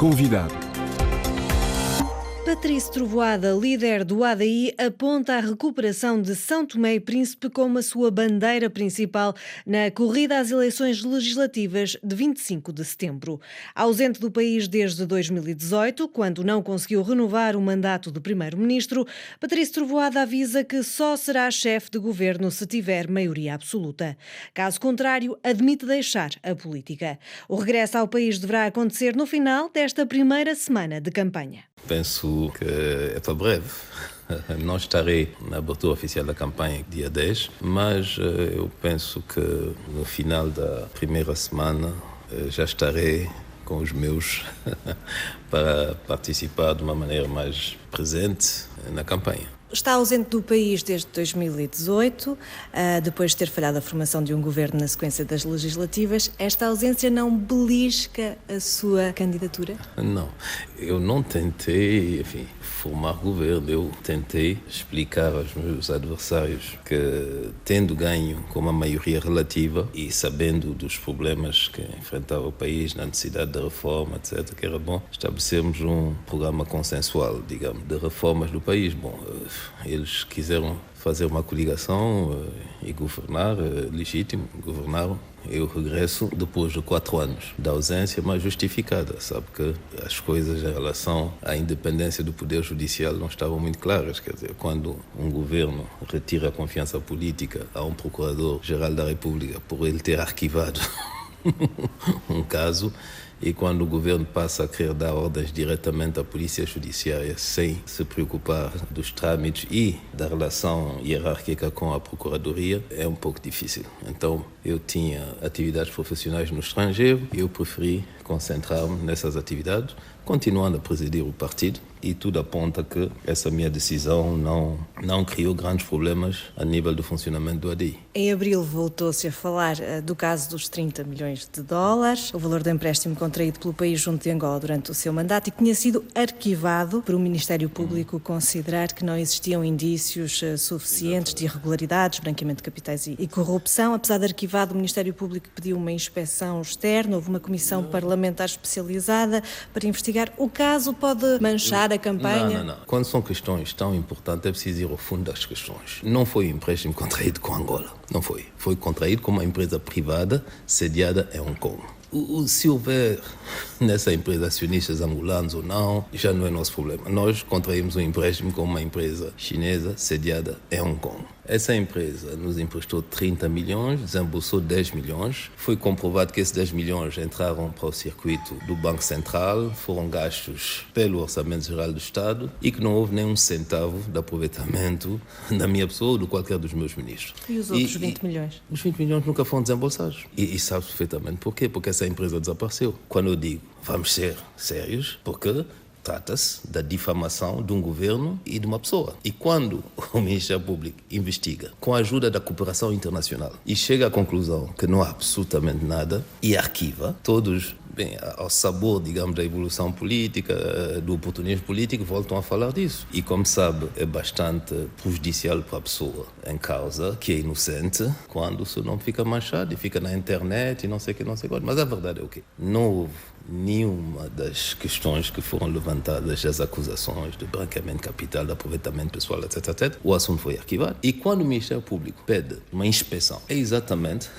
Convidado. Patrício Trovoada, líder do ADI, aponta a recuperação de São Tomé e Príncipe como a sua bandeira principal na corrida às eleições legislativas de 25 de setembro. Ausente do país desde 2018, quando não conseguiu renovar o mandato de primeiro-ministro, Patrício Trovoada avisa que só será chefe de governo se tiver maioria absoluta. Caso contrário, admite deixar a política. O regresso ao país deverá acontecer no final desta primeira semana de campanha. Penso que é para breve. Não estarei na abertura oficial da campanha dia 10, mas eu penso que no final da primeira semana já estarei com os meus para participar de uma maneira mais presente na campanha. Está ausente do país desde 2018, depois de ter falhado a formação de um governo na sequência das legislativas. Esta ausência não belisca a sua candidatura? Não, eu não tentei, formar governo. Eu tentei explicar aos meus adversários que, tendo ganho com uma maioria relativa e sabendo dos problemas que enfrentava o país, na necessidade de reforma, etc., que era bom estabelecermos um programa consensual, digamos, de reformas do país. Bom, eles quiseram fazer uma coligação e governar, legítimo, governaram. Eu regresso depois de 4 anos da ausência, mas justificada. Sabe que as coisas em relação à independência do Poder Judicial não estavam muito claras. Quer dizer, quando um governo retira a confiança política a um Procurador-Geral da República por ele ter arquivado um caso, e quando o governo passa a querer dar ordens diretamente à Polícia Judiciária sem se preocupar dos trâmites e da relação hierárquica com a Procuradoria, é um pouco difícil. Então, eu tinha atividades profissionais no estrangeiro e eu preferi concentrar-me nessas atividades, continuando a presidir o partido, e tudo aponta que essa minha decisão não criou grandes problemas a nível do funcionamento do ADI. Em abril voltou-se a falar do caso dos 30 milhões de dólares, o valor do empréstimo contraído pelo país junto de Angola durante o seu mandato, e que tinha sido arquivado por o Ministério Público considerar que não existiam indícios suficientes de irregularidades, branqueamento de capitais e corrupção. Apesar de arquivado, o Ministério Público pediu uma inspeção externa, houve uma comissão parlamentar especializada para investigar. O caso pode manchar a campanha? Não. Quando são questões tão importantes, é preciso ir ao fundo das questões. Não foi um empréstimo contraído com Angola. Não foi. Foi contraído com uma empresa privada sediada em Hong Kong. Se houver nessa empresa acionistas angolanos ou não, já não é nosso problema. Nós contraímos um empréstimo com uma empresa chinesa sediada em Hong Kong. Essa empresa nos emprestou 30 milhões, desembolsou 10 milhões. Foi comprovado que esses 10 milhões entraram para o circuito do Banco Central, foram gastos pelo Orçamento Geral do Estado e que não houve nem um centavo de aproveitamento da minha pessoa ou de qualquer dos meus ministros. E os outros 20 milhões? Os 20 milhões nunca foram desembolsados. E sabe perfeitamente porquê? Porque essa empresa desapareceu. Quando eu digo, vamos ser sérios, porque trata-se da difamação de um governo e de uma pessoa. E quando o Ministério Público investiga com a ajuda da cooperação internacional e chega à conclusão que não há absolutamente nada e arquiva, todos, ao sabor, digamos, da evolução política, do oportunismo político, voltam a falar disso. E, como sabe, é bastante prejudicial para a pessoa em causa, que é inocente, quando o seu nome fica manchado e fica na internet e não sei o que, não sei o que. Mas a verdade é o quê? Não houve nenhuma das questões que foram levantadas, das acusações de branqueamento de capital, de aproveitamento pessoal, etc. O assunto foi arquivado. E quando o Ministério Público pede uma inspeção, é exatamente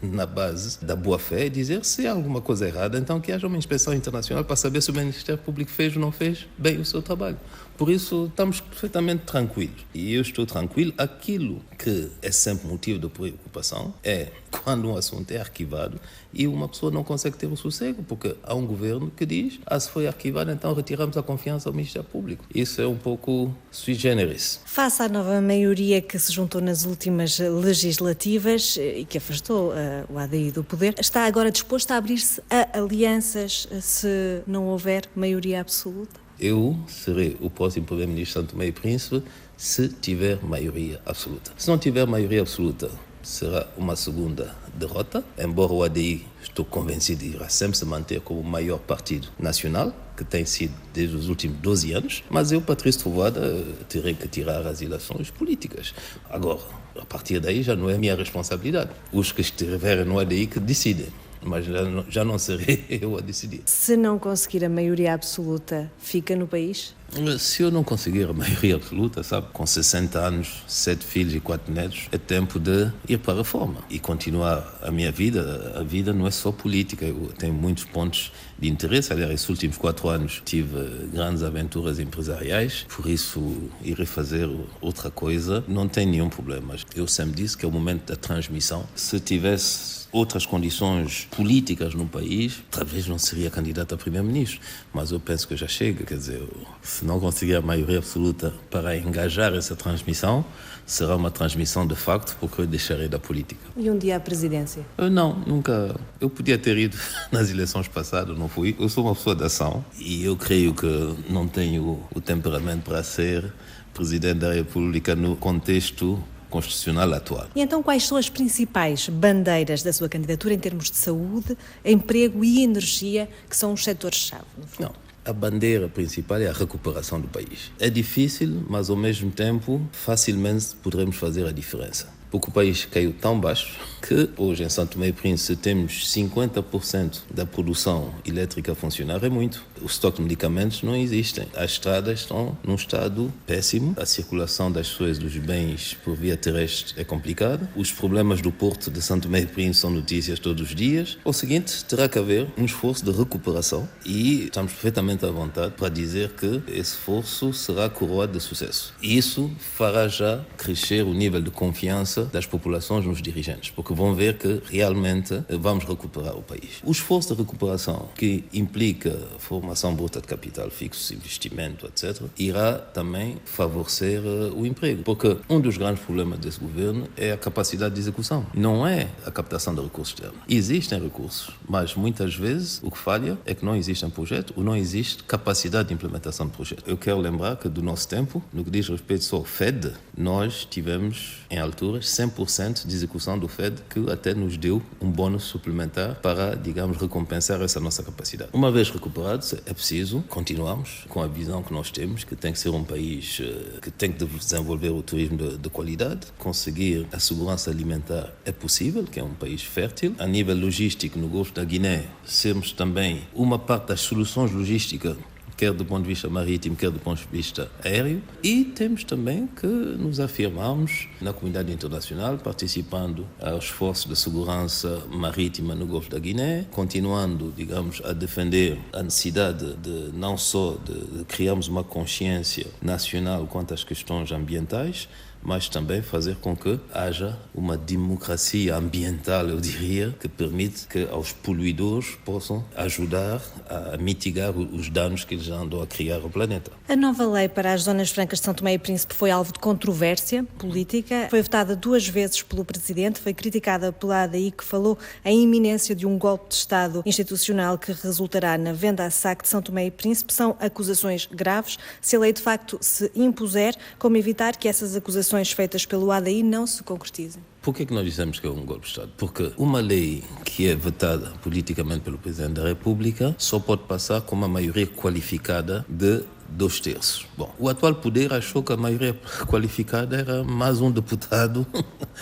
na base da boa-fé, dizer se há alguma coisa errada, então que haja uma inspeção internacional para saber se o Ministério Público fez ou não fez bem o seu trabalho. Por isso, estamos perfeitamente tranquilos. E eu estou tranquilo. Aquilo que é sempre motivo de preocupação é quando um assunto é arquivado e uma pessoa não consegue ter o sossego, porque há um governo que diz, se foi arquivado, então retiramos a confiança ao Ministério Público. Isso é um pouco sui generis. Face à nova maioria que se juntou nas últimas legislativas e que afastou o ADI do poder, está agora disposto a abrir-se a alianças se não houver maioria absoluta? Eu serei o próximo primeiro-ministro de São Tomé e Príncipe se tiver maioria absoluta. Se não tiver maioria absoluta, será uma segunda derrota, embora o ADI, estou convencido, irá sempre se manter como o maior partido nacional, que tem sido desde os últimos 12 anos, mas eu, Patrício Trovoada, terei que tirar as eleições políticas. Agora, a partir daí já não é minha responsabilidade. Os que estiverem no ADI que decidem. mas já não serei eu a decidir. Se não conseguir a maioria absoluta, fica no país? Se eu não conseguir a maioria absoluta, sabe, com 60 anos, 7 filhos e 4 netos, é tempo de ir para a reforma e continuar a minha vida. A vida não é só política, eu tenho muitos pontos de interesse. Aliás, esses últimos 4 anos tive grandes aventuras empresariais, por isso ir fazer outra coisa não tem nenhum problema. Eu sempre disse que é o momento da transmissão. Se tivesse outras condições políticas no país, talvez não seria candidato a primeiro-ministro, mas eu penso que já chega, quer dizer, se não conseguir a maioria absoluta para engajar essa transmissão, será uma transmissão de facto, porque eu deixarei da política. E um dia à presidência? Eu não, nunca. Eu podia ter ido nas eleições passadas, não fui. Eu sou uma pessoa de ação e eu creio que não tenho o temperamento para ser presidente da República no contexto constitucional atual. E então quais são as principais bandeiras da sua candidatura em termos de saúde, emprego e energia, que são os setores-chave? Não. A bandeira principal é a recuperação do país. É difícil, mas ao mesmo tempo facilmente poderemos fazer a diferença. Porque o país caiu tão baixo que hoje em São Tomé e Príncipe temos 50% da produção elétrica a funcionar, é muito. O estoque de medicamentos não existem. As estradas estão num estado péssimo. A circulação das pessoas e dos bens por via terrestre é complicada. Os problemas do porto de São Tomé e Príncipe são notícias todos os dias. O seguinte, terá que haver um esforço de recuperação e estamos perfeitamente à vontade para dizer que esse esforço será coroado de sucesso. E isso fará já crescer o nível de confiança das populações nos dirigentes, porque vão ver que realmente vamos recuperar o país. O esforço de recuperação, que implica formação bruta de capital fixo, investimento, etc., irá também favorecer o emprego, porque um dos grandes problemas desse governo é a capacidade de execução, não é a captação de recursos externos. Existem recursos, mas muitas vezes o que falha é que não existe um projeto ou não existe capacidade de implementação de projeto. Eu quero lembrar que do nosso tempo, no que diz respeito só ao FED, nós tivemos em alturas 100% de execução do FED, que até nos deu um bônus suplementar para, digamos, recompensar essa nossa capacidade. Uma vez recuperados, é preciso continuarmos com a visão que nós temos, que tem que ser um país que tem que desenvolver o turismo de qualidade, conseguir a segurança alimentar é possível, que é um país fértil. A nível logístico, no Golfo da Guiné, sermos também uma parte das soluções logísticas, quer do ponto de vista marítimo, quer do ponto de vista aéreo. E temos também que nos afirmarmos na comunidade internacional, participando aos esforços de segurança marítima no Golfo da Guiné, continuando, digamos, a defender a necessidade de não só de criarmos uma consciência nacional quanto às questões ambientais, mas também fazer com que haja uma democracia ambiental, eu diria, que permite que os poluidores possam ajudar a mitigar os danos que eles andam a criar ao planeta. A nova lei para as zonas francas de São Tomé e Príncipe foi alvo de controvérsia política. Foi votada 2 vezes pelo Presidente, foi criticada pela ADI, que falou em iminência de um golpe de Estado institucional que resultará na venda a saque de São Tomé e Príncipe. São acusações graves. Se a lei de facto se impuser, como evitar que essas acusações feitas pelo ADI não se concretizem? Por que nós dizemos que é um golpe de Estado? Porque uma lei que é votada politicamente pelo Presidente da República só pode passar com uma maioria qualificada de 2/3. Bom, o atual poder achou que a maioria qualificada era mais um deputado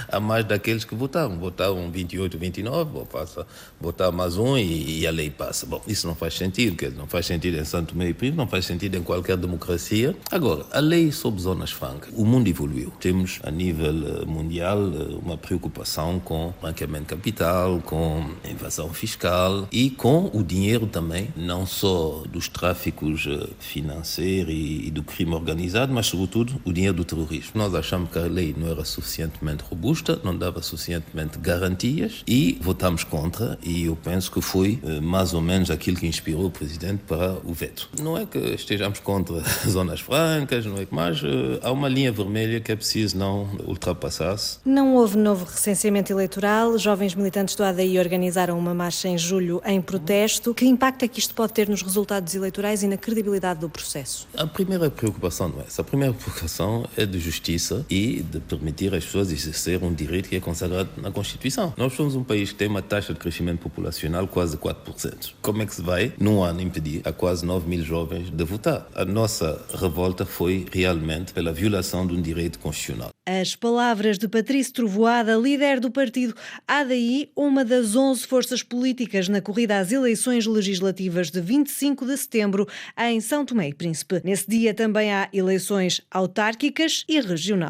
a mais daqueles que votaram. Votaram 28, 29, passa votar mais um e a lei passa. Bom, isso não faz sentido, quer dizer, não faz sentido em São Tomé e Príncipe, não faz sentido em qualquer democracia. Agora, a lei sobre zonas francas, o mundo evoluiu. Temos a nível mundial uma preocupação com branqueamento de capital, com invasão fiscal e com o dinheiro também, não só dos tráficos financeiros e do crime organizado, mas sobretudo o dinheiro do terrorismo. Nós achamos que a lei não era suficientemente robusta, não dava suficientemente garantias e votamos contra, e eu penso que foi mais ou menos aquilo que inspirou o Presidente para o veto. Não é que estejamos contra zonas francas, não é que, mas há uma linha vermelha que é preciso não ultrapassar-se. Não houve novo recenseamento eleitoral, jovens militantes do ADI organizaram uma marcha em julho em protesto. Que impacto é que isto pode ter nos resultados eleitorais e na credibilidade do processo? A primeira preocupação não é essa. A primeira preocupação é de justiça e de permitir às pessoas exercer um direito que é consagrado na Constituição. Nós somos um país que tem uma taxa de crescimento populacional quase de 4%. Como é que se vai, num ano, impedir a quase 9.000 jovens de votar? A nossa revolta foi realmente pela violação de um direito constitucional. As palavras de Patrício Trovoada, líder do partido ADI, uma das 11 forças políticas na corrida às eleições legislativas de 25 de setembro em São Tomé e Príncipe. Nesse dia também há eleições autárquicas e regional.